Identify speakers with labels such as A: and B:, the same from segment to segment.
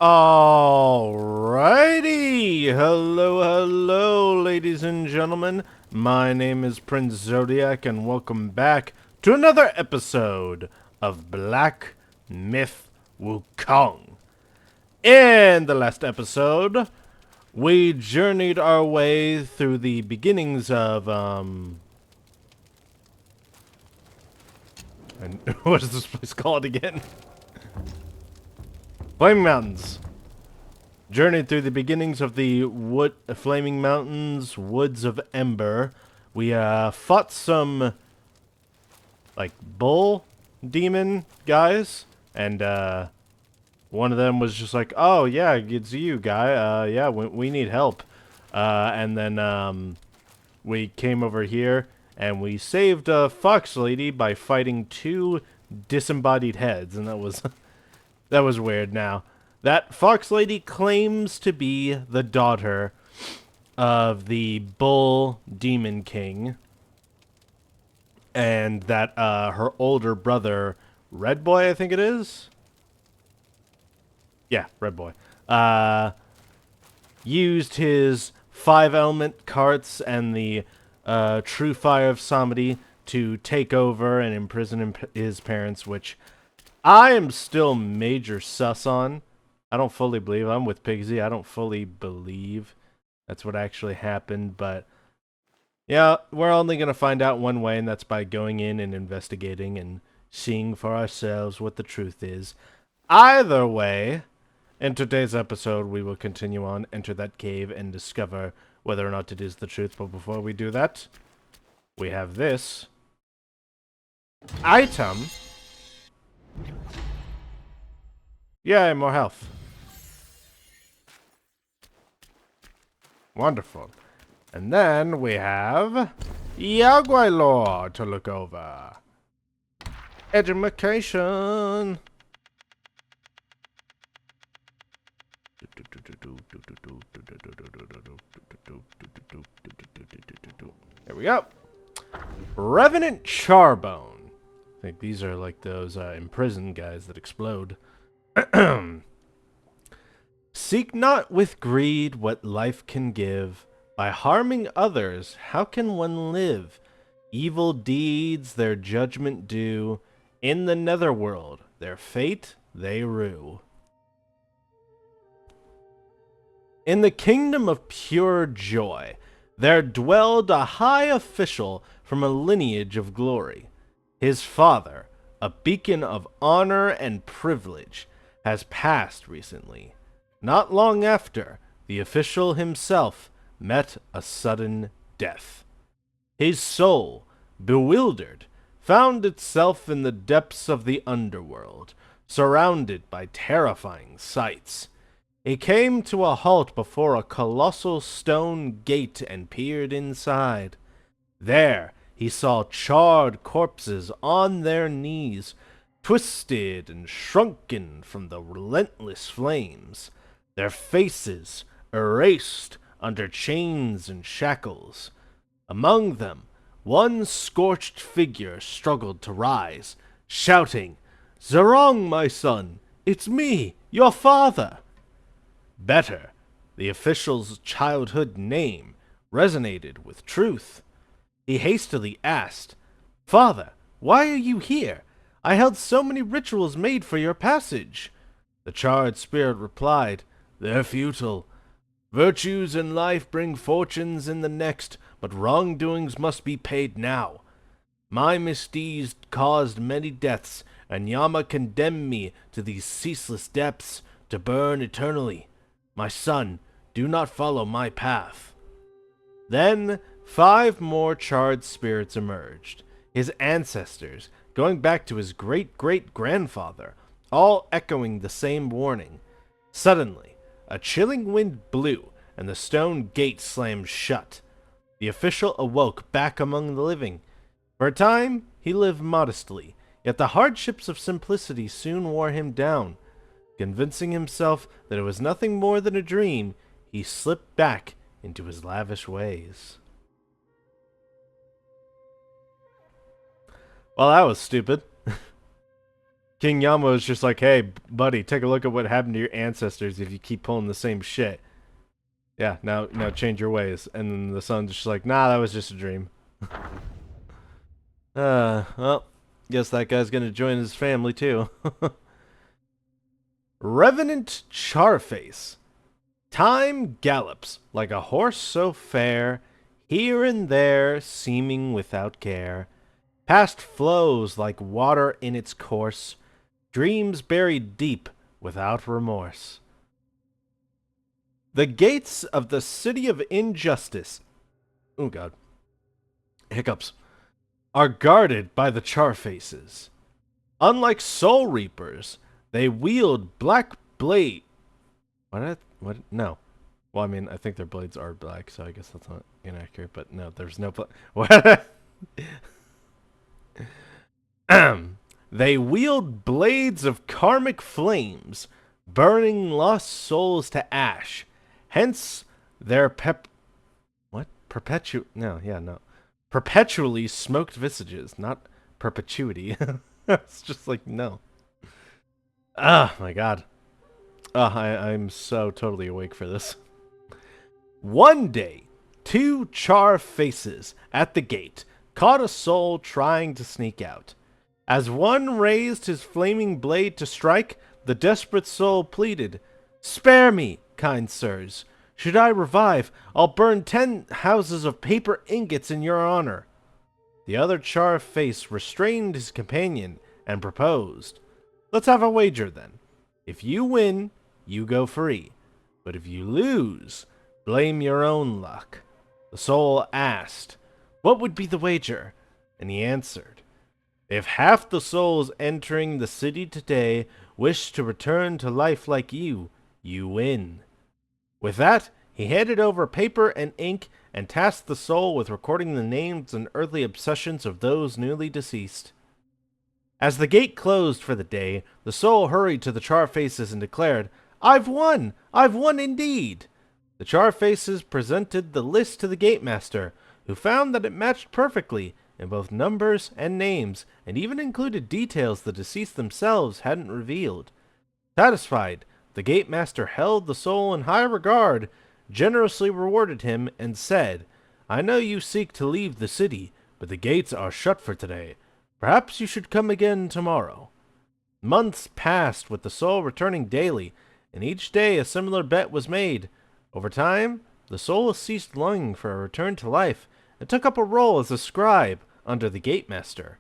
A: Alrighty, hello, ladies and gentlemen. My name is Prince Zodiac, and welcome back to another episode of Black Myth Wukong. In the last episode, we journeyed our way through the beginnings of, and what is this place called again? Flaming Mountains. Journeyed through the beginnings of the Flaming Mountains, Woods of Ember. We fought some like bull demon guys, and one of them was just like, "Oh yeah, it's you, guy. Yeah, we need help." And then we came over here and we saved a fox lady by fighting two disembodied heads, and that was that was weird. Now, that fox lady claims to be the daughter of the bull demon king, and that her older brother, Red Boy, I think it is. Yeah, Red Boy. Used his 5 element carts and the true fire of Samedi to take over and imprison his parents, which I am still major sus on. I don't fully believe. I'm with Pigsy. I don't fully believe that's what actually happened, but yeah, we're only going to find out one way, and that's by going in and investigating and seeing for ourselves what the truth is. Either way, in today's episode, we will continue on, enter that cave, and discover whether or not it is the truth. But before we do that, we have this item. Yay, more health. Wonderful. And then we have Yaguai lore to look over. Education. There we go. Revenant Charbone. I think these are like those imprisoned guys that explode. Seek not with greed what life can give. By harming others, how can one live? Evil deeds their judgment due. In the netherworld, their fate they rue. In the kingdom of pure joy, there dwelled a high official from a lineage of glory. His father, a beacon of honor and privilege, has passed recently. Not long after, the official himself met a sudden death. His soul, bewildered, found itself in the depths of the underworld, surrounded by terrifying sights. He came to a halt before a colossal stone gate and peered inside. There he saw charred corpses on their knees, twisted and shrunken from the relentless flames, their faces erased under chains and shackles. Among them, one scorched figure struggled to rise, shouting, "Zerong, my son, it's me, your father." Better, the official's childhood name resonated with truth. He hastily asked, "Father, why are you here? I held so many rituals made for your passage." The charred spirit replied, "They're futile. Virtues in life bring fortunes in the next, but wrongdoings must be paid now. My misdeeds caused many deaths, and Yama condemned me to these ceaseless depths to burn eternally. My son, do not follow my path." Then 5 more charred spirits emerged, his ancestors, going back to his great-great-grandfather, all echoing the same warning. Suddenly, a chilling wind blew, and the stone gate slammed shut. The official awoke back among the living. For a time, he lived modestly, yet the hardships of simplicity soon wore him down. Convincing himself that it was nothing more than a dream, he slipped back into his lavish ways. Well, that was stupid. King Yama is just like, hey, buddy, take a look at what happened to your ancestors if you keep pulling the same shit. Yeah, now change your ways. And then the son's just like, nah, that was just a dream. Well, guess that guy's gonna join his family too. Revenant Charface. Time gallops like a horse so fair, here and there seeming without care. Past flows like water in its course, dreams buried deep without remorse. The gates of the city of injustice, oh god, hiccups, are guarded by the Charfaces. Unlike Soul Reapers, they wield black blade. What? No. Well, I mean, I think their blades are black, so I guess that's not inaccurate. But no, there's no what? They wield blades of karmic flames, burning lost souls to ash. Hence, their what? No. Perpetually smoked visages, not perpetuity. It's just like, no. Oh, my God. I'm so totally awake for this. One day, two char faces at the gate caught a soul trying to sneak out. As one raised his flaming blade to strike, the desperate soul pleaded, "Spare me, kind sirs. Should I revive, I'll burn 10 houses of paper ingots in your honor." The other char face restrained his companion and proposed, "Let's have a wager then. If you win, you go free. But if you lose, blame your own luck." The soul asked, "What would be the wager?" And he answered, "If half the souls entering the city today wish to return to life like you win." With that, he handed over paper and ink and tasked the soul with recording the names and earthly obsessions of those newly deceased. As the gate closed for the day, the soul hurried to the Charfaces and declared, "I've won! I've won indeed!" The Charfaces presented the list to the Gatemaster, who found that it matched perfectly in both numbers and names, and even included details the deceased themselves hadn't revealed. Satisfied, the Gatemaster held the soul in high regard, generously rewarded him, and said, "I know you seek to leave the city, but the gates are shut for today. Perhaps you should come again tomorrow." Months passed with the soul returning daily, and each day a similar bet was made. Over time, the soul ceased longing for a return to life and took up a role as a scribe under the Gatemaster.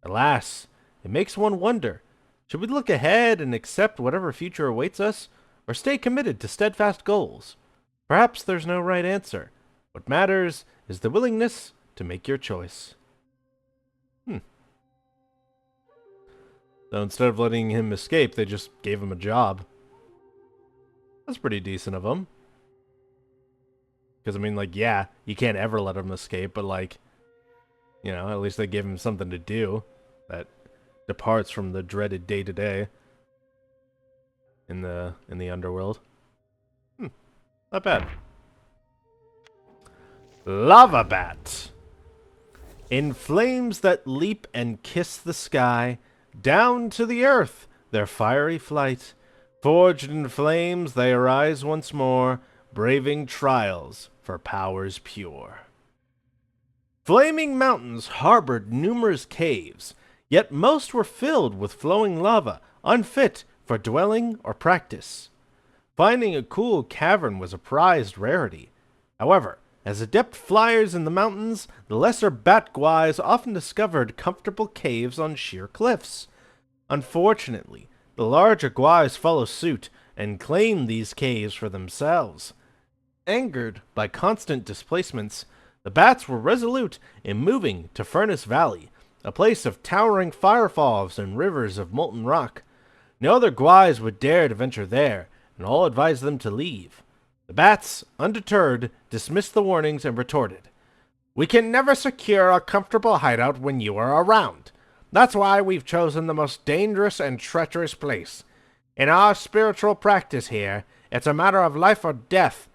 A: Alas, it makes one wonder, should we look ahead and accept whatever future awaits us, or stay committed to steadfast goals? Perhaps there's no right answer. What matters is the willingness to make your choice. So instead of letting him escape, they just gave him a job. That's pretty decent of them. Because, I mean, like, yeah, you can't ever let him escape, but, like, you know, at least they gave him something to do that departs from the dreaded day-to-day in the underworld. Not bad. Lava Bat. In flames that leap and kiss the sky, down to the earth their fiery flight. Forged in flames they arise once more, braving trials for powers pure. Flaming mountains harbored numerous caves, yet most were filled with flowing lava, unfit for dwelling or practice. Finding a cool cavern was a prized rarity. However, as adept flyers in the mountains, the lesser bat-guais often discovered comfortable caves on sheer cliffs. Unfortunately, the larger guais follow suit and claim these caves for themselves. Angered by constant displacements, the bats were resolute in moving to Furnace Valley, a place of towering firefalls and rivers of molten rock. No other guais would dare to venture there, and all advised them to leave. The bats, undeterred, dismissed the warnings and retorted, "We can never secure a comfortable hideout when you are around. That's why we've chosen the most dangerous and treacherous place. In our spiritual practice here, it's a matter of life or death.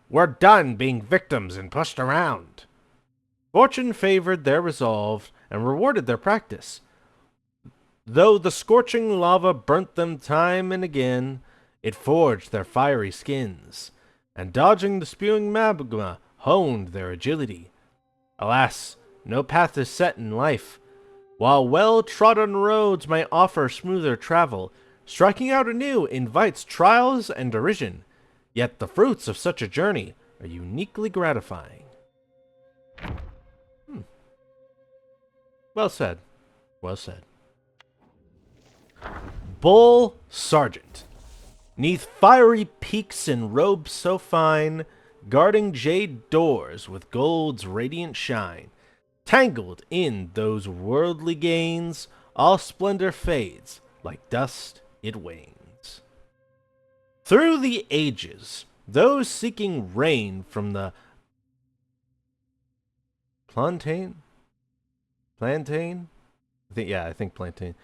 A: We're done being victims and pushed around." Fortune favored their resolve and rewarded their practice. Though the scorching lava burnt them time and again, it forged their fiery skins, and dodging the spewing magma honed their agility. Alas, no path is set in life. While well-trodden roads may offer smoother travel, striking out anew invites trials and derision. Yet the fruits of such a journey are uniquely gratifying. Well said. Well said. Bull Sergeant. 'Neath fiery peaks in robes so fine, guarding jade doors with gold's radiant shine, tangled in those worldly gains, all splendor fades, like dust it wanes. Through the ages, those seeking rain from the plantain? I think plantain.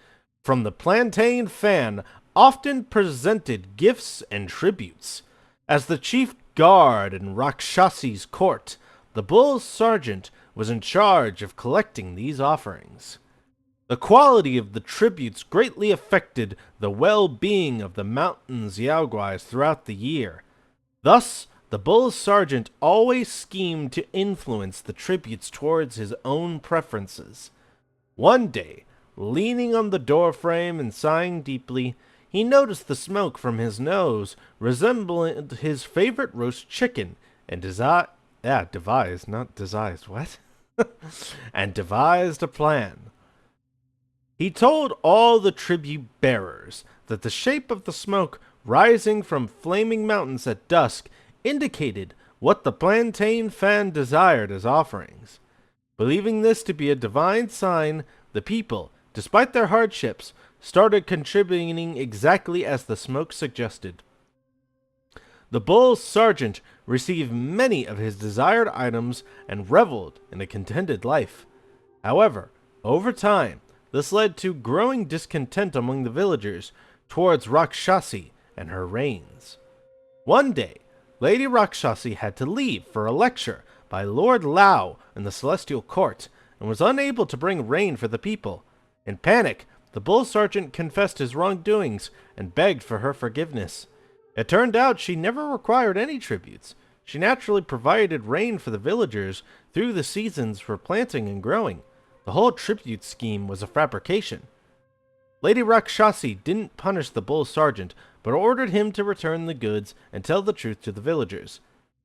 A: From the plantain fan often presented gifts and tributes. As the chief guard in Rakshasi's court, the bull sergeant was in charge of collecting these offerings. The quality of the tributes greatly affected the well-being of the mountain's Yaoguais throughout the year. Thus, the bull sergeant always schemed to influence the tributes towards his own preferences. One day, leaning on the doorframe and sighing deeply, he noticed the smoke from his nose resembling his favorite roast chicken, and devised a plan. He told all the tribute bearers that the shape of the smoke rising from flaming mountains at dusk indicated what the plantain fan desired as offerings. Believing this to be a divine sign, the people, despite their hardships, started contributing exactly as the smoke suggested. The bull sergeant received many of his desired items and reveled in a contented life. However, over time, this led to growing discontent among the villagers towards Rakshasi and her reigns. One day, Lady Rakshasi had to leave for a lecture by Lord Lao in the Celestial Court and was unable to bring rain for the people. In panic, the bull sergeant confessed his wrongdoings and begged for her forgiveness. It turned out she never required any tributes. She naturally provided rain for the villagers through the seasons for planting and growing. The whole tribute scheme was a fabrication. Lady Rakshasi didn't punish the bull sergeant, but ordered him to return the goods and tell the truth to the villagers.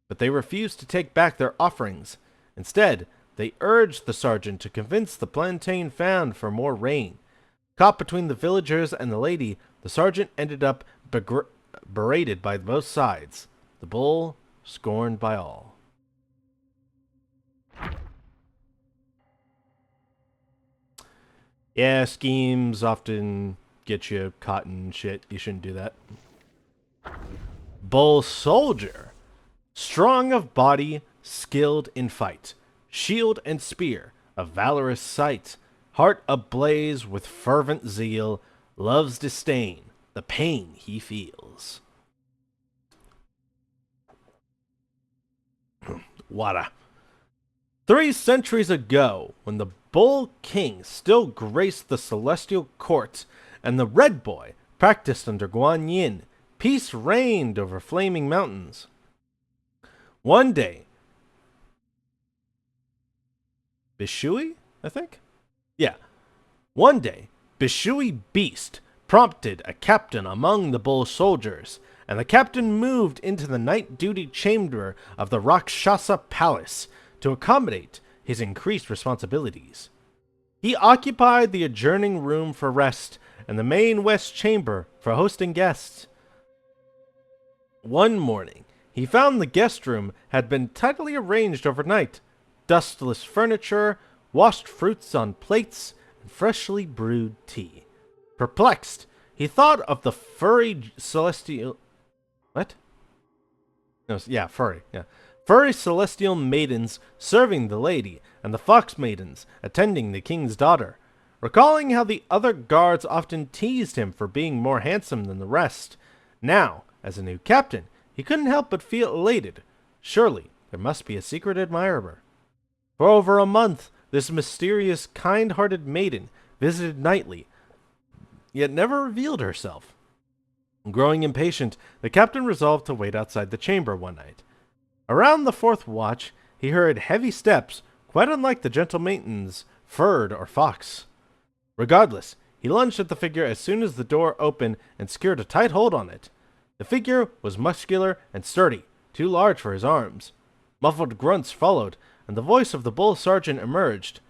A: But they refused to take back their offerings. Instead, they urged the sergeant to convince the plantain fan for more rain. Caught between the villagers and the lady, the sergeant ended up berated by both sides. The bull scorned by all. Yeah, schemes often get you caught in shit. You shouldn't do that. Bull soldier. Strong of body, skilled in fight. Shield and spear, a valorous sight. Heart ablaze with fervent zeal. Love's disdain, the pain he feels. Wada. 3 centuries ago, when the Bull King still graced the celestial court, and the Red Boy practiced under Guan Yin, peace reigned over flaming mountains. One day, Bishui, I think? Yeah. One day, Bishui Beast prompted a captain among the bull soldiers, and the captain moved into the night duty chamber of the Rakshasa Palace to accommodate his increased responsibilities. He occupied the adjourning room for rest and the main west chamber for hosting guests. One morning, he found the guest room had been tidily arranged overnight. Dustless furniture, washed fruits on plates, and freshly brewed tea. Perplexed, he thought of the furry celestial... What? No, yeah, furry, yeah. Furry celestial maidens serving the lady, and the fox maidens attending the king's daughter. Recalling how the other guards often teased him for being more handsome than the rest. Now, as a new captain, he couldn't help but feel elated. Surely, there must be a secret admirer. For over a month, this mysterious, kind-hearted maiden visited nightly, yet never revealed herself. Growing impatient, the captain resolved to wait outside the chamber one night. Around the fourth watch, he heard heavy steps, quite unlike the gentle maidens, Ferd or Fox. Regardless, he lunged at the figure as soon as the door opened and secured a tight hold on it. The figure was muscular and sturdy, too large for his arms. Muffled grunts followed, and the voice of the bull sergeant emerged.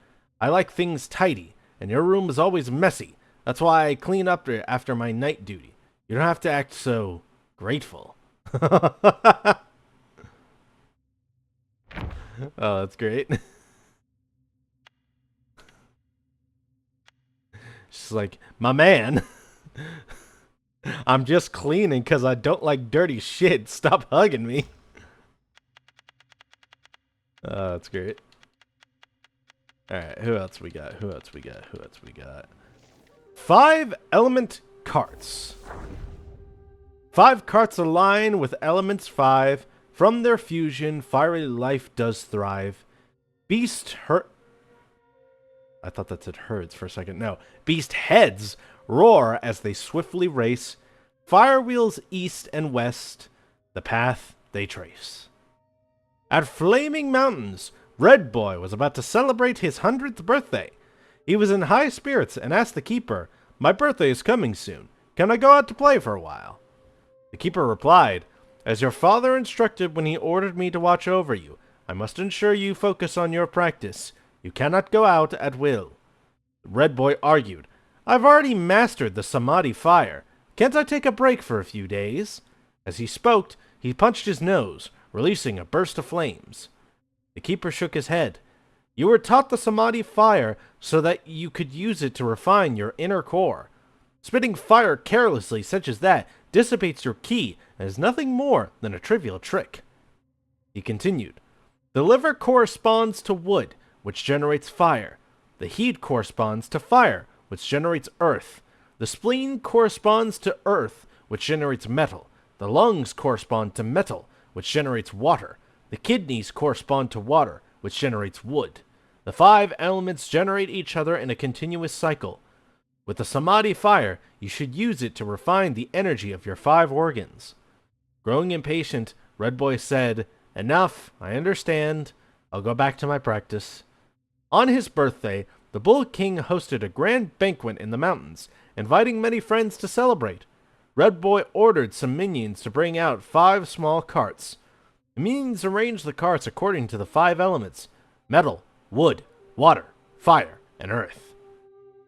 A: "I like things tidy, and your room is always messy. That's why I clean up after my night duty. You don't have to act so grateful." Oh, that's great. She's like, "My man, I'm just cleaning because I don't like dirty shit. Stop hugging me." Oh, that's great. Alright, who else we got? 5 element carts. 5 carts align with elements 5. From their fusion, fiery life does thrive. Beast I thought that said herds for a second. No. Beast heads roar as they swiftly race. Fire wheels east and west. The path they trace. At Flaming Mountains, Red Boy was about to celebrate his 100th birthday. He was in high spirits and asked the keeper, "My birthday is coming soon. Can I go out to play for a while?" The keeper replied, "As your father instructed when he ordered me to watch over you, I must ensure you focus on your practice. You cannot go out at will." Red Boy argued, "I've already mastered the Samadhi fire. Can't I take a break for a few days?" As he spoke, he punched his nose, releasing a burst of flames. The keeper shook his head. "You were taught the Samadhi fire so that you could use it to refine your inner core. Spitting fire carelessly such as that dissipates your ki and is nothing more than a trivial trick." He continued, "The liver corresponds to wood, which generates fire. The heat corresponds to fire, which generates earth. The spleen corresponds to earth, which generates metal. The lungs correspond to metal, which generates water. The kidneys correspond to water, which generates wood. The 5 elements generate each other in a continuous cycle. With the Samadhi fire, you should use it to refine the energy of your 5 organs." Growing impatient, Red Boy said, "Enough, I understand. I'll go back to my practice." On his birthday, the Bull King hosted a grand banquet in the mountains, inviting many friends to celebrate. Red Boy ordered some minions to bring out 5 small carts. The minions arranged the carts according to the 5 elements: metal, wood, water, fire, and earth.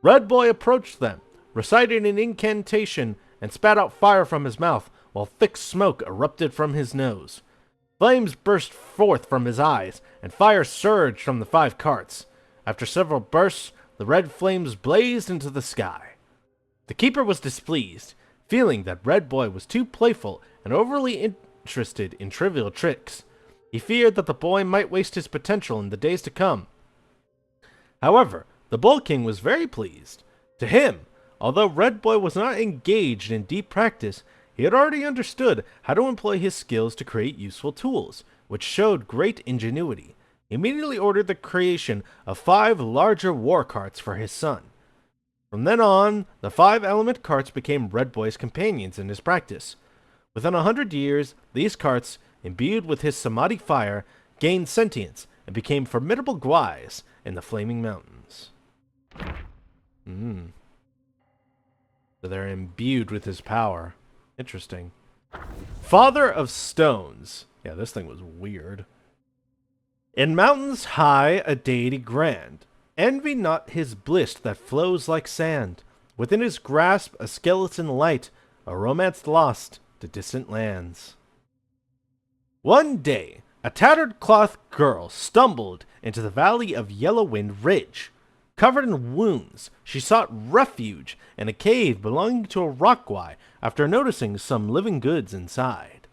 A: Red Boy approached them, recited an incantation, and spat out fire from his mouth, while thick smoke erupted from his nose. Flames burst forth from his eyes, and fire surged from the 5 carts. After several bursts, the red flames blazed into the sky. The keeper was displeased, feeling that Red Boy was too playful and overly interested in trivial tricks. He feared that the boy might waste his potential in the days to come. However, the Bull King was very pleased. To him, although Red Boy was not engaged in deep practice, he had already understood how to employ his skills to create useful tools, which showed great ingenuity. He immediately ordered the creation of 5 larger war carts for his son. From then on, the 5 element carts became Red Boy's companions in his practice. Within 100 years, these carts, imbued with his Samadhi fire, gained sentience and became formidable guais in the Flaming Mountains. So they're imbued with his power. Interesting. Father of Stones. Yeah, this thing was weird. In mountains high, a deity grand. Envy not his bliss that flows like sand. Within his grasp, a skeleton light, a romance lost to distant lands. One day, a tattered cloth girl stumbled into the valley of Yellowwind Ridge. Covered in wounds, she sought refuge in a cave belonging to a rockguy after noticing some living goods inside.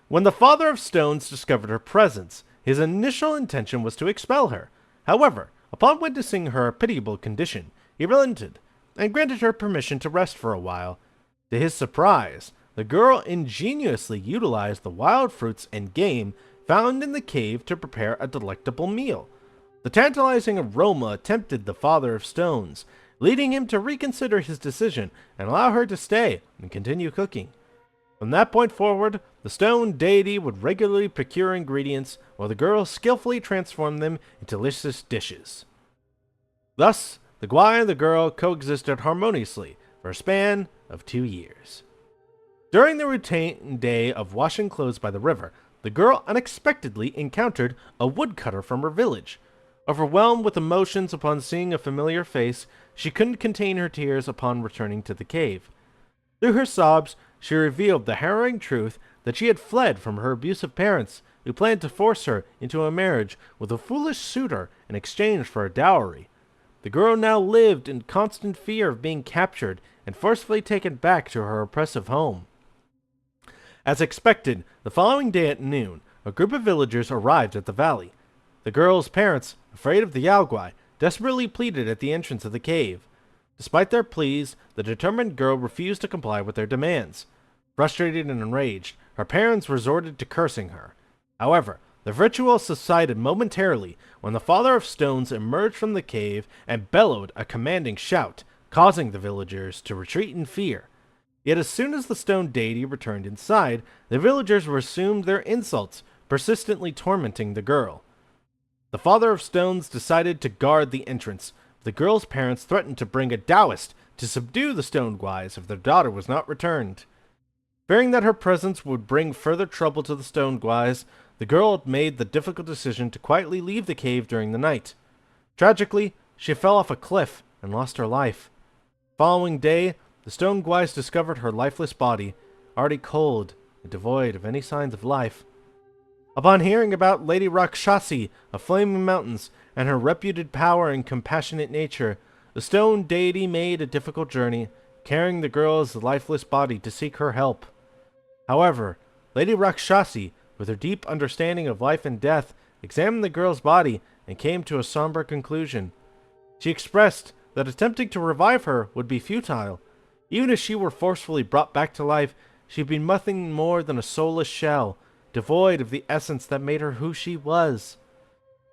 A: When the Father of Stones discovered her presence, his initial intention was to expel her. However, upon witnessing her pitiable condition, he relented and granted her permission to rest for a while. To his surprise, the girl ingeniously utilized the wild fruits and game found in the cave to prepare a delectable meal. The tantalizing aroma tempted the Father of Stones, leading him to reconsider his decision and allow her to stay and continue cooking. From that point forward, the stone deity would regularly procure ingredients while the girl skillfully transformed them into delicious dishes. Thus, the guy and the girl coexisted harmoniously for a span of 2 years. During the routine day of washing clothes by the river, the girl unexpectedly encountered a woodcutter from her village. Overwhelmed with emotions upon seeing a familiar face, she couldn't contain her tears upon returning to the cave. Through her sobs, she revealed the harrowing truth that she had fled from her abusive parents, who planned to force her into a marriage with a foolish suitor in exchange for a dowry. The girl now lived in constant fear of being captured and forcefully taken back to her oppressive home. As expected, the following day at noon, a group of villagers arrived at the valley. The girl's parents, afraid of the Yaogwai, desperately pleaded at the entrance of the cave. Despite their pleas, the determined girl refused to comply with their demands. Frustrated and enraged, her parents resorted to cursing her. However, the ritual subsided momentarily when the Father of Stones emerged from the cave and bellowed a commanding shout, causing the villagers to retreat in fear. Yet as soon as the stone deity returned inside, the villagers resumed their insults, persistently tormenting the girl. The Father of Stones decided to guard the entrance. The girl's parents threatened to bring a Taoist to subdue the stone guys if their daughter was not returned. Fearing that her presence would bring further trouble to the stone guys, the girl made the difficult decision to quietly leave the cave during the night. Tragically, she fell off a cliff and lost her life. The following day, the stone guys discovered her lifeless body, already cold and devoid of any signs of life. Upon hearing about Lady Rakshasa of Flaming Mountains and her reputed power and compassionate nature, the stone deity made a difficult journey, carrying the girl's lifeless body to seek her help. However, Lady Rakshasa, with her deep understanding of life and death, examined the girl's body and came to a somber conclusion. She expressed that attempting to revive her would be futile. Even if she were forcefully brought back to life, she'd be nothing more than a soulless shell, devoid of the essence that made her who she was.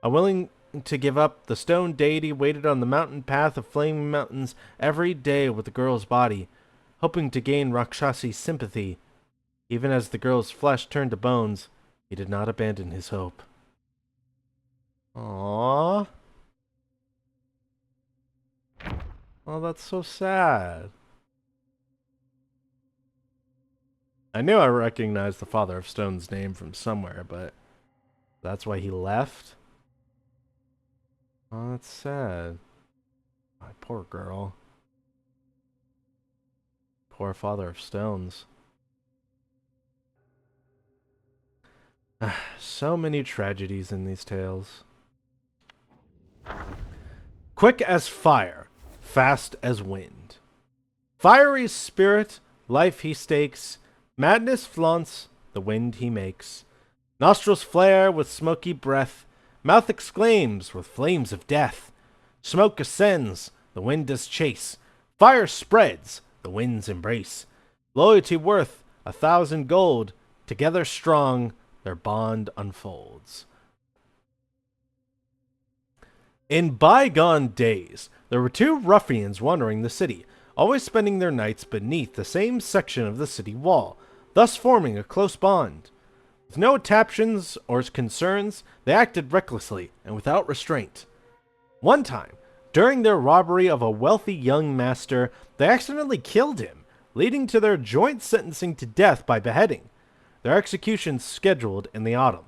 A: Unwilling to give up, the stone deity waited on the mountain path of Flaming Mountains every day with the girl's body, hoping to gain Rakshasa's sympathy. Even as the girl's flesh turned to bones, he did not abandon his hope. Aww. Oh, that's so sad. I knew I recognized the Father of Stone's name from somewhere, but that's why he left? Oh, that's sad. My poor girl. Poor Father of Stones. So many tragedies in these tales. Quick as fire, fast as wind. Fiery spirit, life he stakes, madness flaunts, the wind he makes. Nostrils flare with smoky breath, mouth exclaims with flames of death. Smoke ascends, the wind does chase, fire spreads, the winds embrace. Loyalty worth 1,000 gold, together strong, their bond unfolds. In bygone days, there were two ruffians wandering the city, always spending their nights beneath the same section of the city wall, thus forming a close bond. With no attachments or concerns, they acted recklessly and without restraint. One time, during their robbery of a wealthy young master, they accidentally killed him, leading to their joint sentencing to death by beheading. Their execution scheduled in the autumn.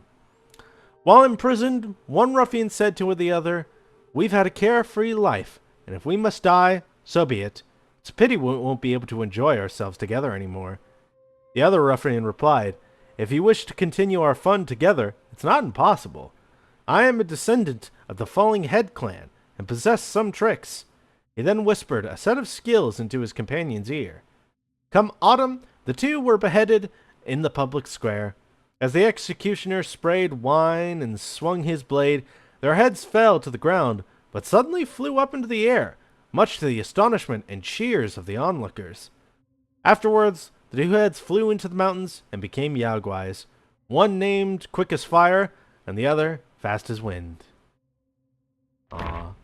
A: While imprisoned, one ruffian said to the other, "We've had a carefree life, and if we must die, so be it. It's a pity we won't be able to enjoy ourselves together anymore." The other ruffian replied, "If you wish to continue our fun together, it's not impossible. I am a descendant of the Falling Head clan, and possess some tricks." He then whispered a set of skills into his companion's ear. Come autumn, the two were beheaded in the public square. As the executioner sprayed wine and swung his blade, their heads fell to the ground, but suddenly flew up into the air, much to the astonishment and cheers of the onlookers. Afterwards, the two heads flew into the mountains and became Yaogwais, one named Quick as Fire, and the other Fast as Wind. Aww.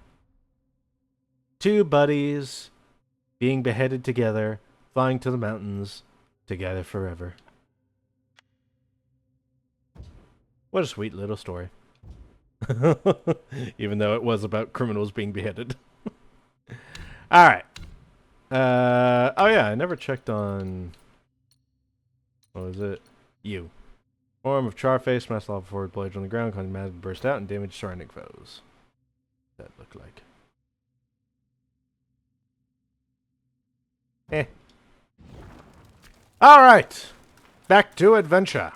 A: Two buddies being beheaded together, flying to the mountains together forever. What a sweet little story. Even though it was about criminals being beheaded. Alright. Oh yeah, I never checked on... What was it? You. Form of Charface, smash lava forward blades on the ground, causing mad to burst out and damage surrounding foes. What that look like? Eh. Alright! Back to adventure.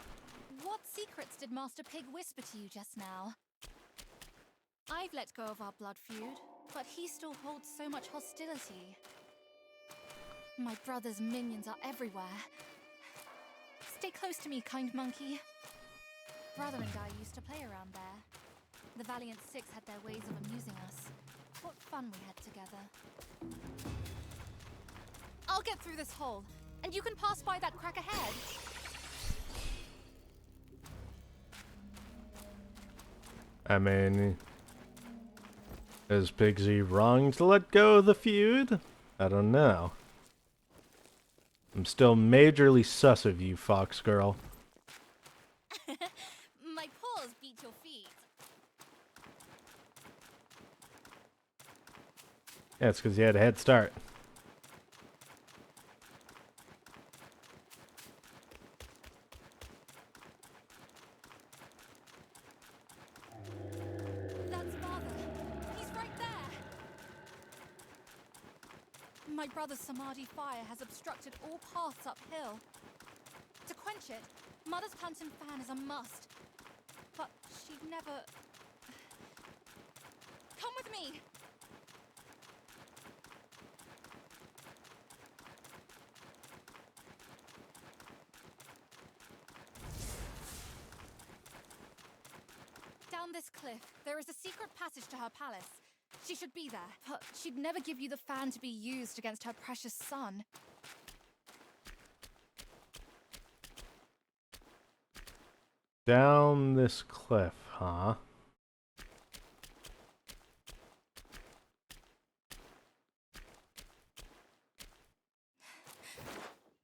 B: What secrets did Master Pig whisper to you just now? I've let go of our blood feud, but he still holds so much hostility. My brother's minions are everywhere. Stay close to me, kind monkey. Brother and I used to play around there. The Valiant Six had their ways of amusing us. What fun we had together. I'll get through this hole, and you can pass by that crack ahead.
A: I mean, is Pigsy wrong to let go of the feud? I don't know. I'm still majorly sus of you, Fox Girl.
B: My paws beat your feet.
A: Yeah, it's because you had a head start.
B: That's Father. He's right there. My brother's Samadhi fire has obstructed all paths uphill. To quench it, Mother's Plantain Fan is a must. But she'd never... Come with me! Down this cliff, there is a secret passage to her palace. She should be there, but she'd never give you the fan to be used against her precious son.
A: Down this cliff, huh?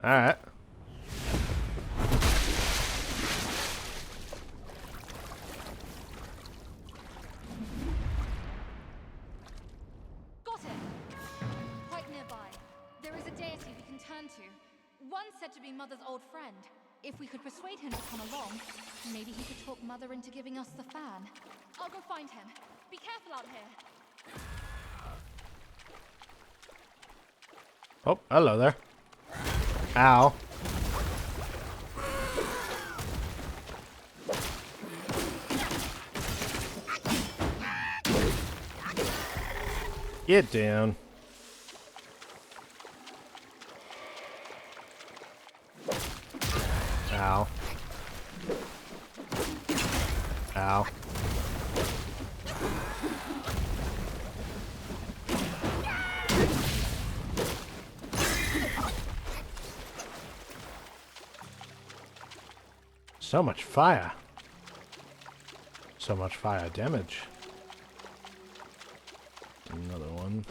A: Alright.
B: Got it! Quite nearby, there is a deity we can turn to. One said to be Mother's old friend. If we could persuade him to come along, maybe he could talk Mother into giving us the fan. I'll go find him. Be careful out here.
A: Oh, hello there. Ow. Get down. Ow. Ow. So much fire. So much fire damage. Another one.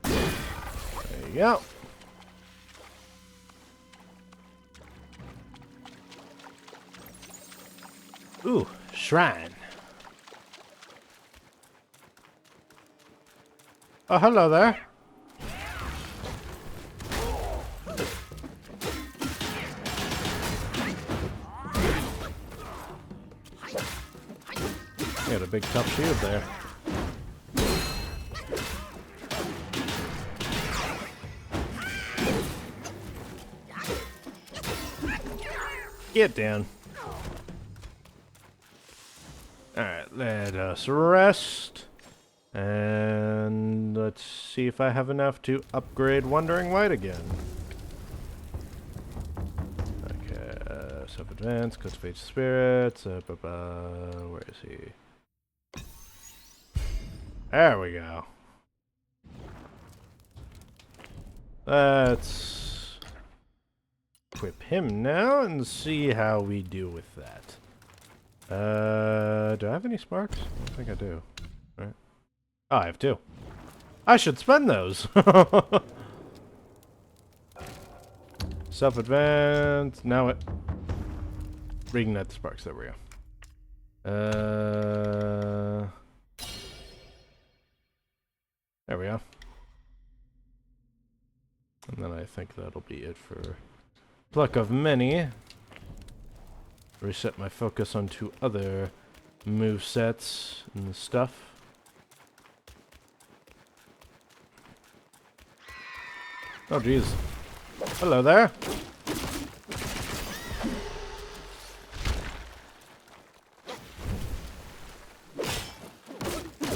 A: There you go. Ooh, shrine. Oh, hello there. You got a big tough shield there. Get down. Alright, let us rest. And let's see if I have enough to upgrade Wandering Light again. Okay, self-advance, cultivate spirits. Where is he? There we go. Let's equip him now and see how we do with that. Do I have any sparks? I think I do. Right. Oh, I have 2. I should spend those. Self-advance. Now it. Reignite the sparks. There we go. There we go. And then I think that'll be it for Pluck of Many. Reset my focus on 2 other movesets and stuff. Oh, jeez. Hello there.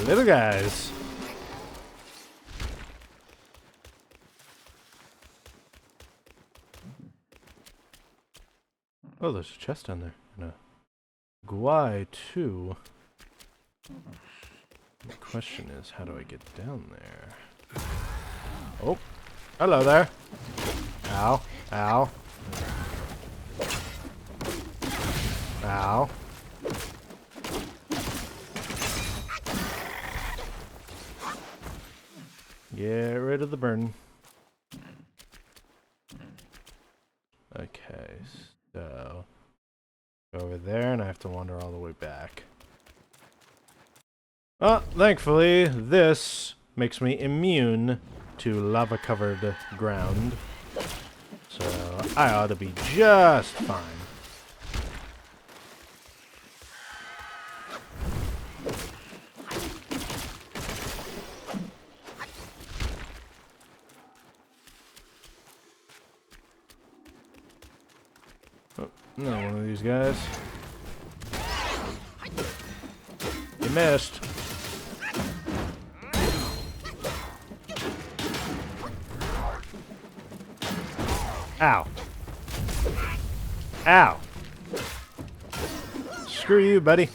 A: Little guys. Oh, there's a chest down there. No. Guai 2. The question is, how do I get down there? Oh. Hello there. Ow. Ow. Ow. Get rid of the burn. Okay, so go over there and I have to wander all the way back. Oh, thankfully, this makes me immune to lava-covered ground. So I ought to be just fine. Oh, no, one of these guys. You missed. Ow. Ow. Screw you, buddy.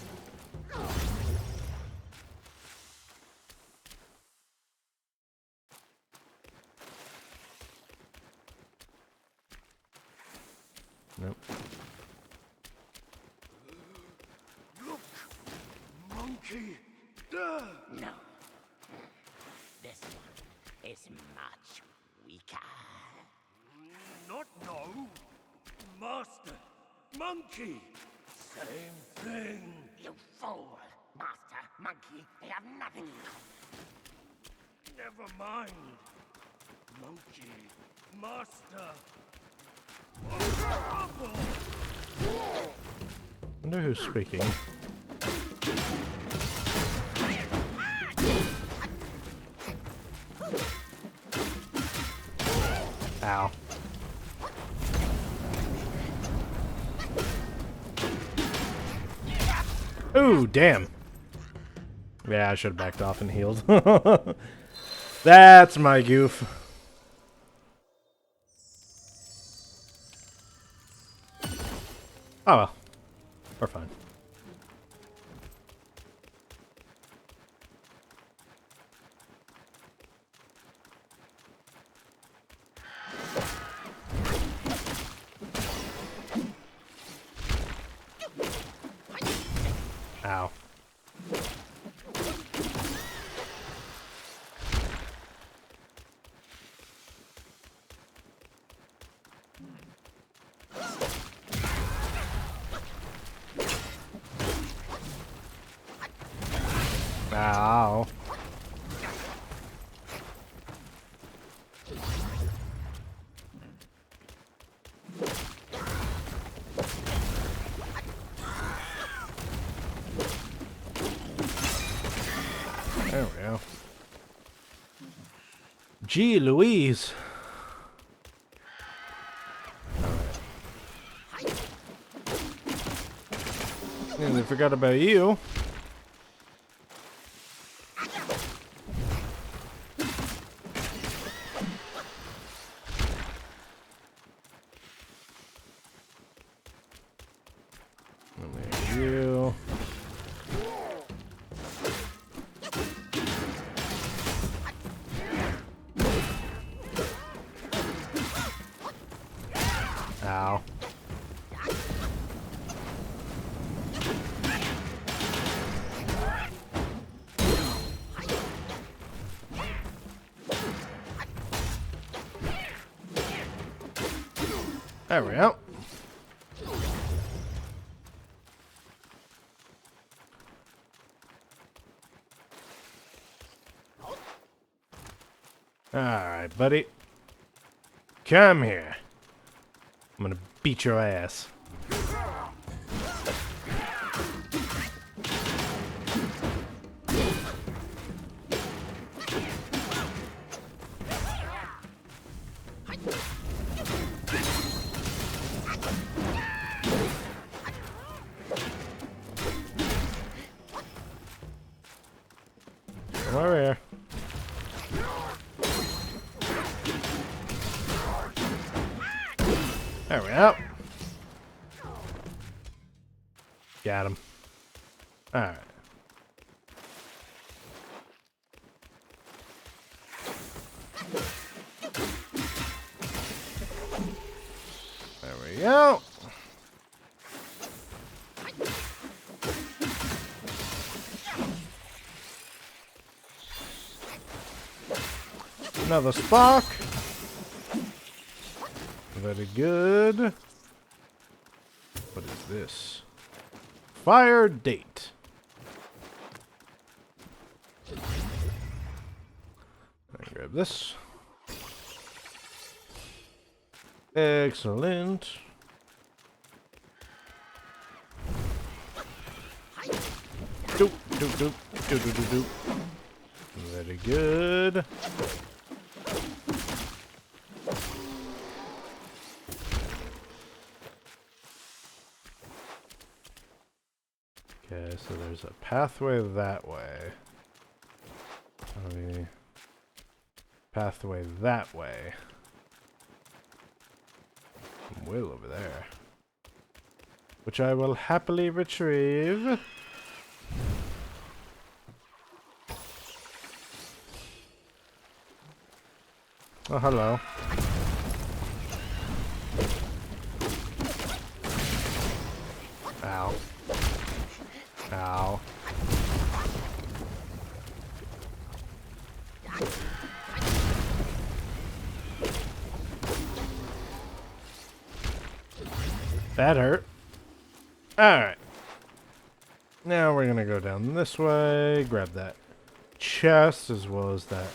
A: Nope.
C: Look, monkey. Duh.
D: No. This one is much weaker.
C: Not no. Master. Monkey. Same thing.
D: You fool! Master, monkey, they have nothing.
C: Never mind. Monkey. Master.
A: Wonder who's speaking. Ow. Ooh, damn. Yeah, I should have backed off and healed. That's my goof. Oh well. We're fine. Ow. Ow. There we go. Gee Louise. Alright. And I forgot about you. And there's you. Ow. There we go. Alright, buddy. Come here. I'm gonna beat your ass. Come over here. There we go. Got him. Alright. There we go. Another spark. Very good. What is this? Fire date. Grab this. Excellent. Doop, doop, doop, doop, doop, doop, doop. Very good. Okay, so there's a pathway that way. Pathway that way. Way over there. Which I will happily retrieve. Oh, hello. Ow. Ow. That hurt. Alright. Now we're gonna go down this way, grab that chest as well as that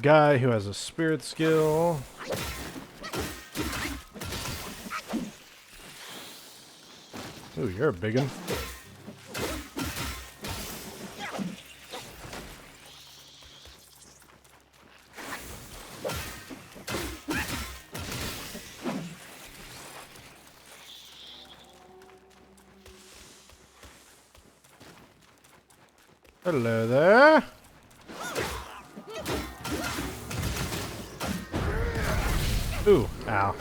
A: guy who has a spirit skill. Ooh, you're a big one. Hello there. Ooh, ow.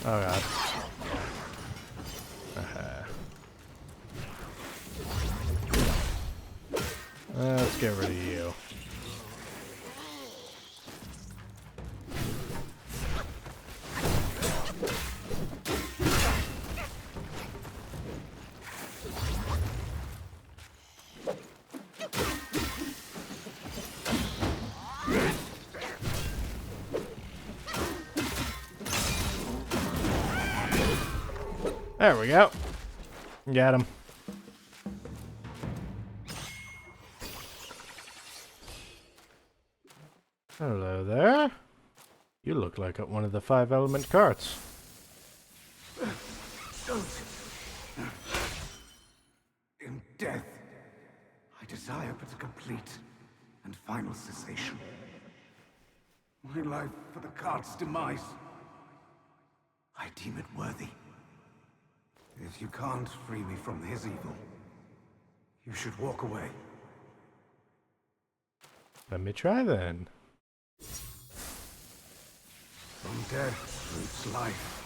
A: Oh god. Let's get rid of you. There we go. Got him. Hello there. You look like one of the 5-element carts.
E: In death, I desire but a complete and final cessation. My life for the cart's demise. I deem it worthy. If you can't free me from his evil, you should walk away.
A: Let me try then.
E: From death roots life,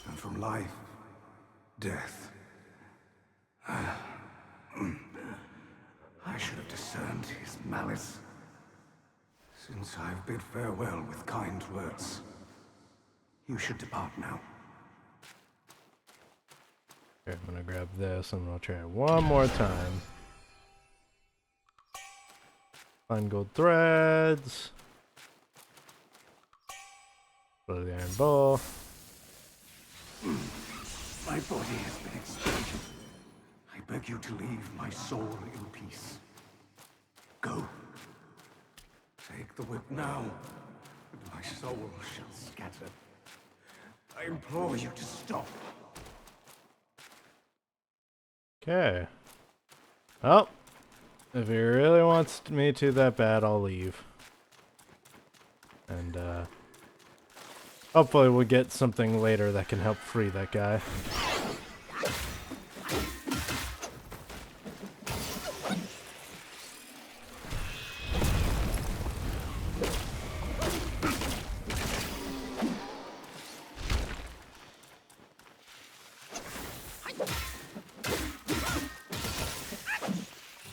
E: and from life, death. I should have discerned his malice. Since I've bid farewell with kind words, you should depart now.
A: Here, I'm gonna grab this and I'll try it one more time. Find gold threads. Go to the iron bowl.
E: My body has been expended. I beg you to leave my soul in peace. Go. Take the whip now, and my soul shall scatter. I implore you to stop.
A: Okay. Well, if he really wants me to that bad, I'll leave. And, hopefully we'll get something later that can help free that guy.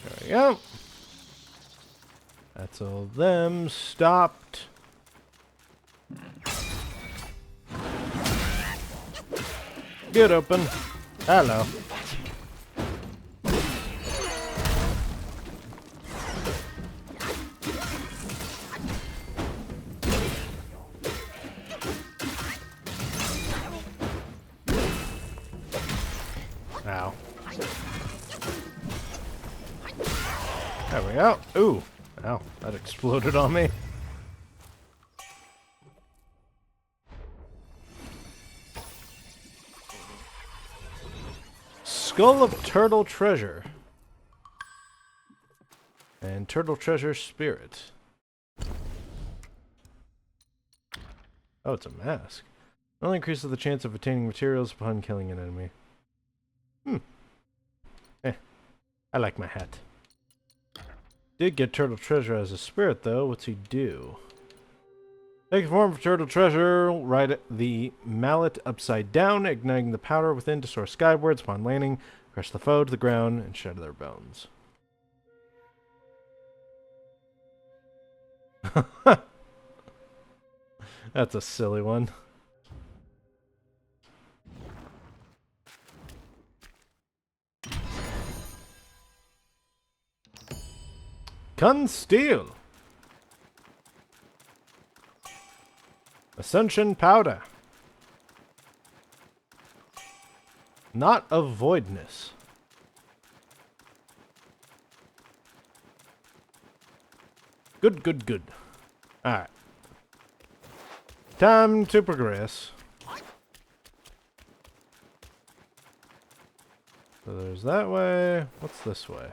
A: There we go. That's all them stopped. Get open. Hello. Ow. There we go. Ooh. Ow. That exploded on me. Skull of Turtle Treasure. And Turtle Treasure Spirit. Oh, it's a mask. It only increases the chance of attaining materials upon killing an enemy. I like my hat. Did get Turtle Treasure as a spirit, though. What's he do? Take the form of Turtle Treasure, ride the mallet upside down, igniting the powder within to soar skywards upon landing, crush the foe to the ground, and shatter their bones. That's a silly one. Conceal. Ascension Powder. Not of Voidness. Good, good, good. Alright. Time to progress. So there's that way. What's this way?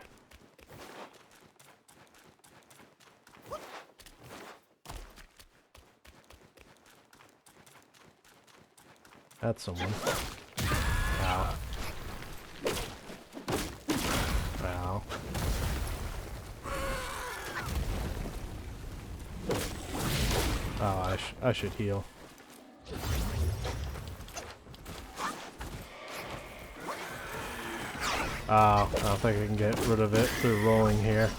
A: That's someone. Ow. Ow. Oh, I should heal. Oh, I don't think I can get rid of it through rolling here.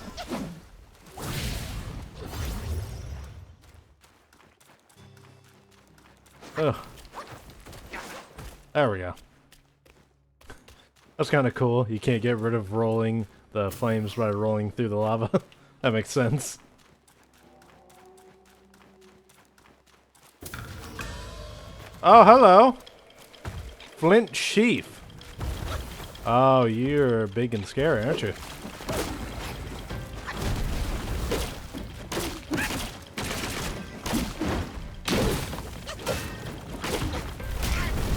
A: Ugh. There we go. That's kind of cool. You can't get rid of rolling the flames by rolling through the lava. That makes sense. Oh, hello. Flint Sheaf. Oh, you're big and scary, aren't you?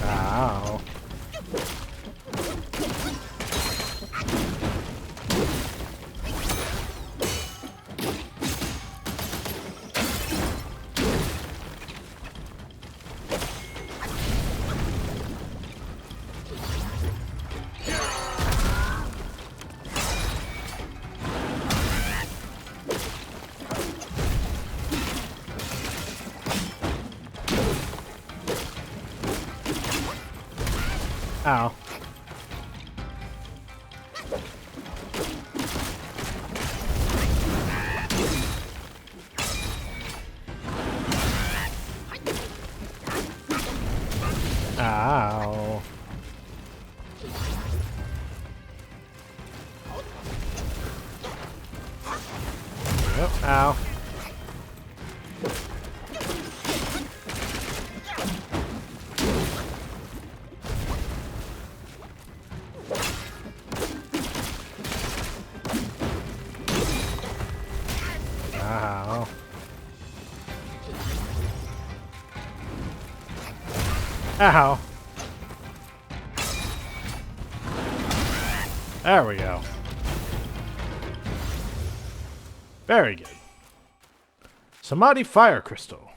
A: Ow. Ow. Ow. Ow. Ow. Ow. There we go. Very good. Samadhi Fire Crystal.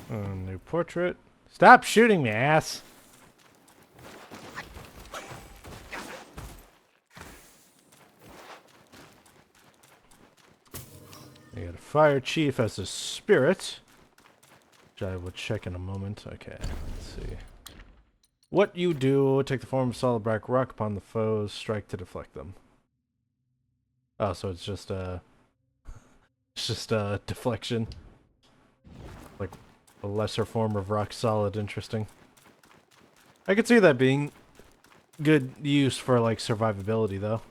A: New portrait. Stop shooting me, ass. You got a fire chief as a spirit, which I will check in a moment. Okay, let's see. What you do, take the form of solid black rock upon the foes, strike to deflect them. Oh, so it's just a deflection. Like a lesser form of rock solid. Interesting. I could see that being good use for like survivability though.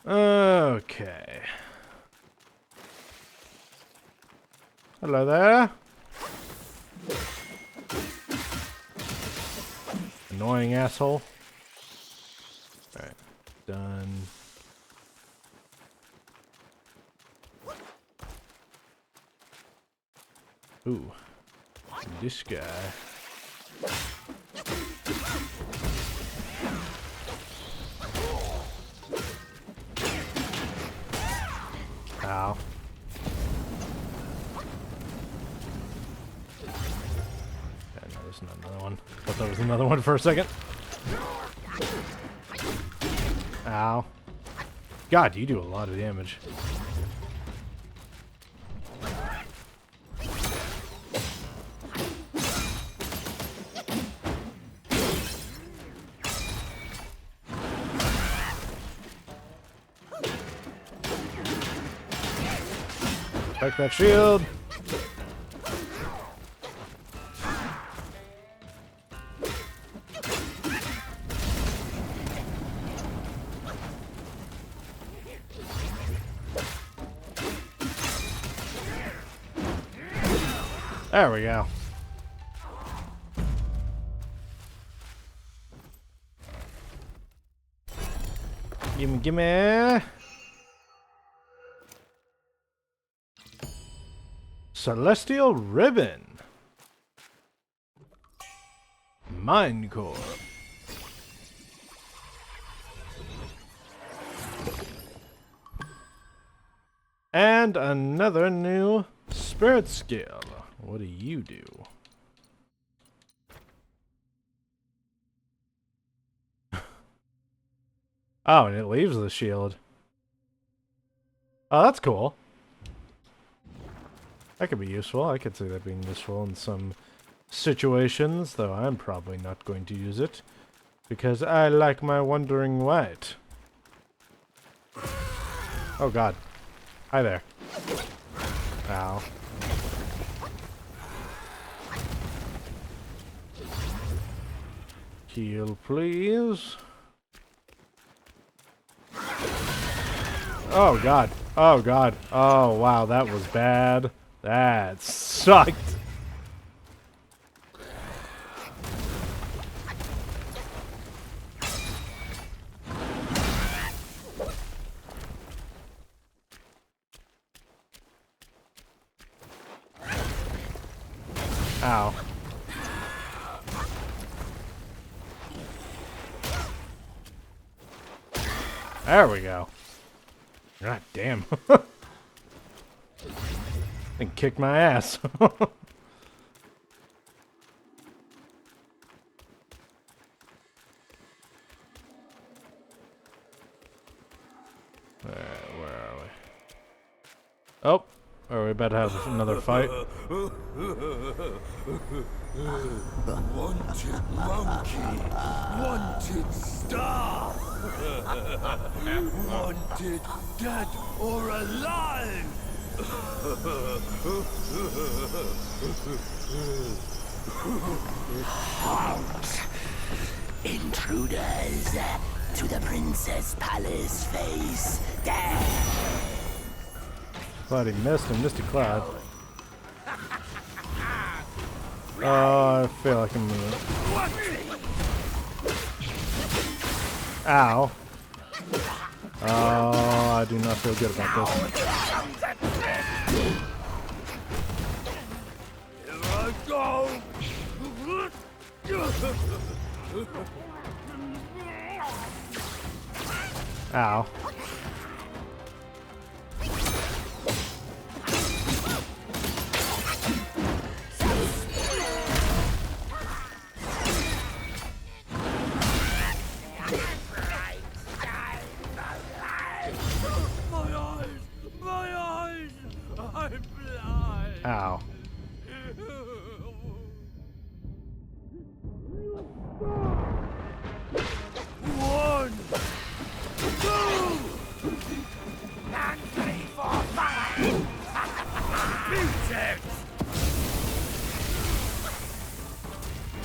A: Okay. Hello there. Annoying asshole. Alright. Done. Ooh. This guy. Ow. Okay, no, there's not another one. Thought there was another one for a second. Ow. God, you do a lot of damage. Back that shield. There we go. Gimme, gimme. Celestial Ribbon. Mind Core. And another new spirit skill. What do you do? Oh, and it leaves the shield. Oh, that's cool. That could be useful. I could see that being useful in some situations, though I'm probably not going to use it. Because I like my wandering white. Oh god. Hi there. Ow. Heal, please. Oh god. Oh god. Oh wow, that was bad. That sucked. Ow. There we go. God damn. And kick my ass. Where are we? Oh, are we about to have another fight?
C: Wanted monkey, wanted star, wanted dead or alive.
D: Intruders to the Princess Palace face death.
A: Cloudy Mist and Misty Cloud. Oh, I feel like I'm moving. Ow. Oh, I do not feel good about this.
C: Here I go.
A: Ow.
C: My eyes, I'm blind.
A: Ow.
C: One, two,
D: And 3, 4, 5.
C: beat it.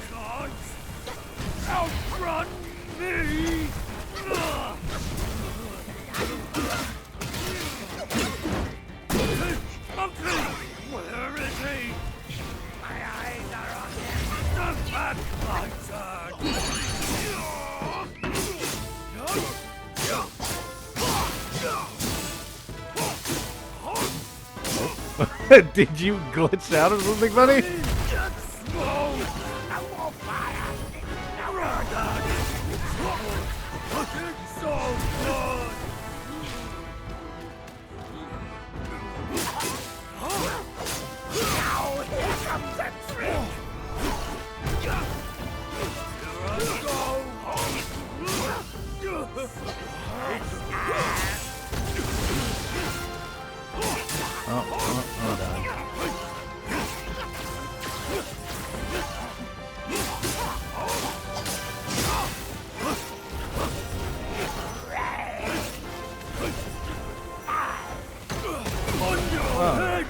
C: Can't outrun me. Monkey, where is he?
D: My eyes are on him.
C: Stand back, my turn.
A: Did you glitch out or something, buddy?
C: Get slow.
D: No more fire. No more
C: Murder. It's so good.
D: Now here comes a trick.
C: Here I go.
A: Oh, done.
C: On your head.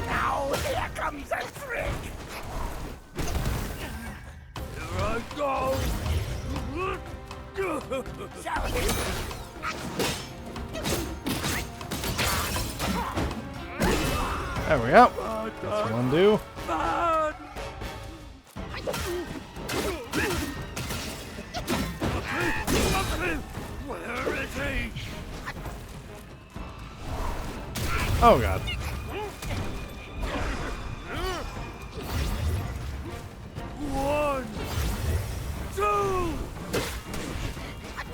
D: Now here comes a trick.
C: Here I go.
D: Shall we?
A: There we go. That's one do.
C: Bad. Where is he?
A: Oh god.
C: One, two.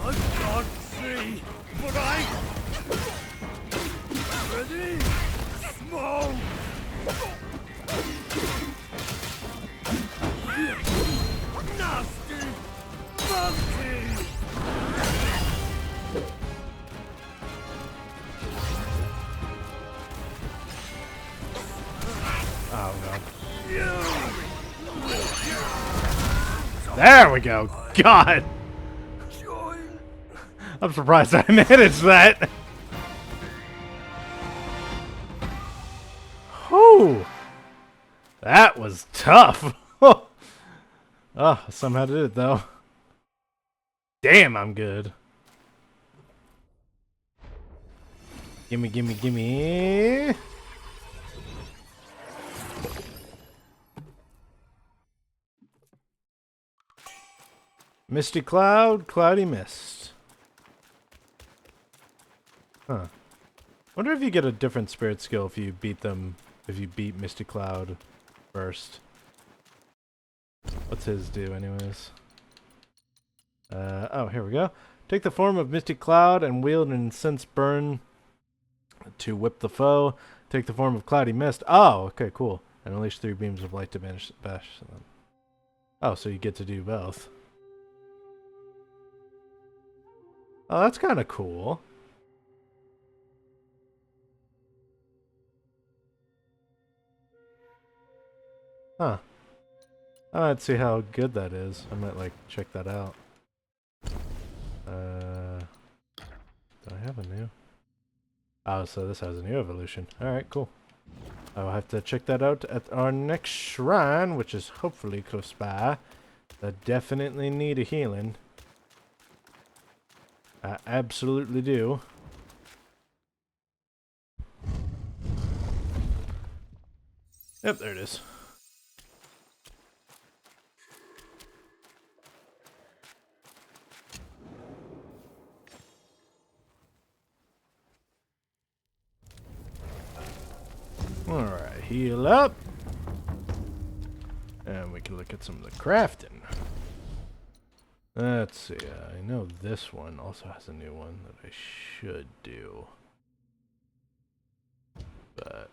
C: I can't see, but I. Ready? Smoke. Nasty monkey.
A: Oh god.
C: You.
A: There we go. God.
C: Join.
A: I'm surprised I managed that. Whew. That was tough. Oh, I somehow did it though. Damn, I'm good. Gimme, gimme, gimme. Misty Cloud, Cloudy Mist. Huh. Wonder if you get a different spirit skill if you beat them, if you beat Misty Cloud first. What's his do anyways? Oh, here we go. Take the form of Misty Cloud and wield an incense burn to whip the foe. Take the form of Cloudy Mist. Oh, okay, cool. And unleash 3 beams of light to bash them. Oh, so you get to do both. Oh, that's kind of cool. Huh. I might see how good that is. I might, like, check that out. Do I have a new? Oh, so this has a new evolution. Alright, cool. I'll have to check that out at our next shrine, which is hopefully close by. I definitely need a healing. I absolutely do. Yep, there it is. Alright, heal up. And we can look at some of the crafting. Let's see, I know this one also has a new one that I should do. But,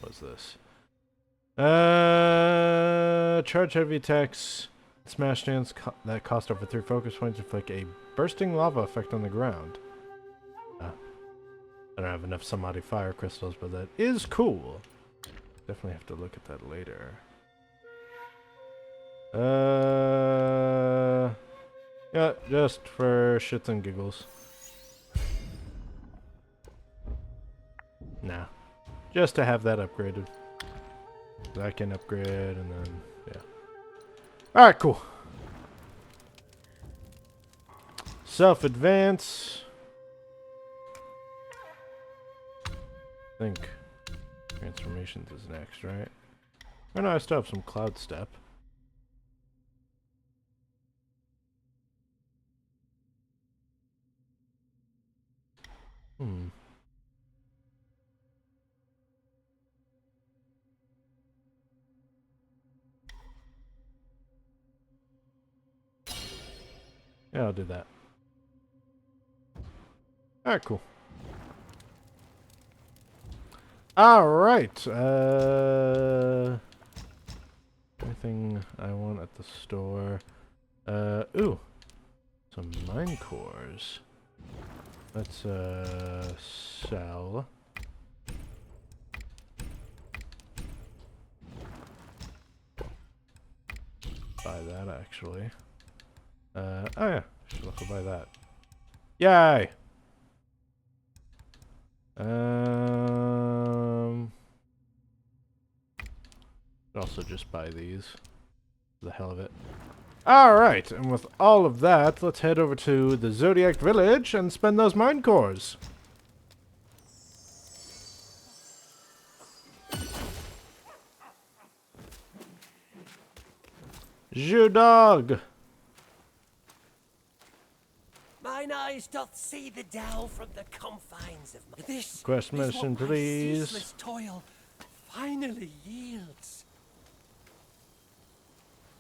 A: what's this? Charge heavy attacks, smash dance that cost over 3 focus points inflict a bursting lava effect on the ground. I don't have enough Samadhi fire crystals, but that is cool. Definitely have to look at that later. Yeah, just for shits and giggles. Nah. Just to have that upgraded. I can upgrade and then, yeah. Alright, cool. Self-advance. I think transformations is next, right? Oh no, I still have some cloud step. Yeah, I'll do that. Alright, cool. Alright, anything I want at the store? Ooh. Some mine cores. Let's, sell. Buy that, actually. Oh yeah, should also buy that. Yay! Also just buy these. For the hell of it. Alright, and with all of that, let's head over to the Zodiac village and spend those mine cores. Dog.
D: Mine eyes doth see the Tao from the confines of my... This
A: Quest
D: is what
A: mission,
D: my
A: please.
D: ceaseless toil finally yields.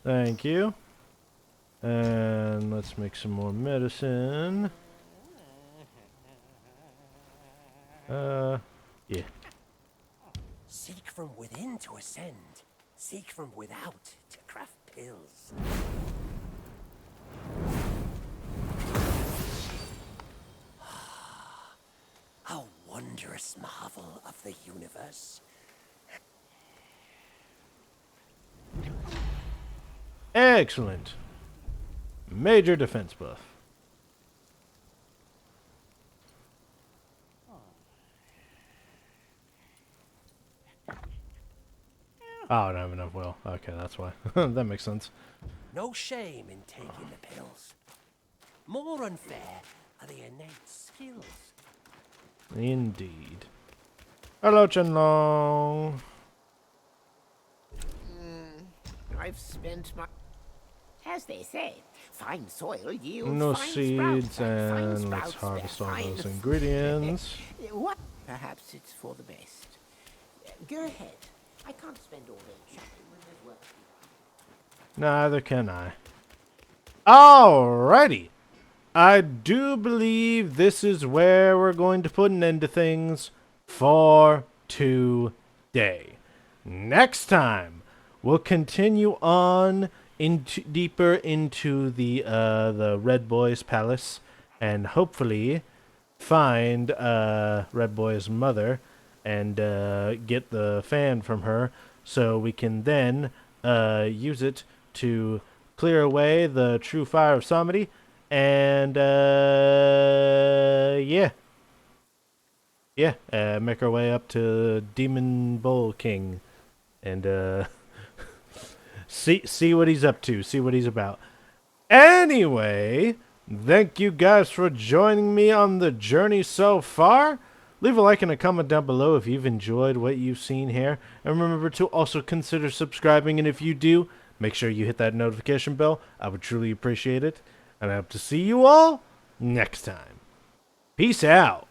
A: Thank you. And let's make some more medicine. Yeah.
D: Seek from within to ascend. Seek from without to craft pills. A wondrous marvel of the universe.
A: Excellent. Major defense buff. Oh, I don't have enough will. Okay, that's why. That makes sense.
D: No shame in taking the pills. More unfair are the innate skills.
A: Indeed. Hello, Chenlong.
F: I've spent my... As they say, fine soil yields
A: No
F: fine
A: seeds,
F: sprouts, and fine
A: and let's
F: sprouts bear
A: harvest all
F: fine
A: those ingredients.
F: What? Perhaps it's for the best. Go ahead. I can't spend all day chatting when there's work to do.
A: Neither can I. Alrighty. I do believe this is where we're going to put an end to things for today. Next time, we'll continue on deeper into the Red Boys Palace and hopefully find Red Boy's mother and get the fan from her so we can then use it to clear away the true fire of Samedi and make our way up to Demon Bull King and see what he's up to, see what he's about. Anyway, thank you guys for joining me on the journey so far. Leave a like and a comment down below if you've enjoyed what you've seen here. And remember to also consider subscribing. And if you do, make sure you hit that notification bell. I would truly appreciate it. And I hope to see you all next time. Peace out.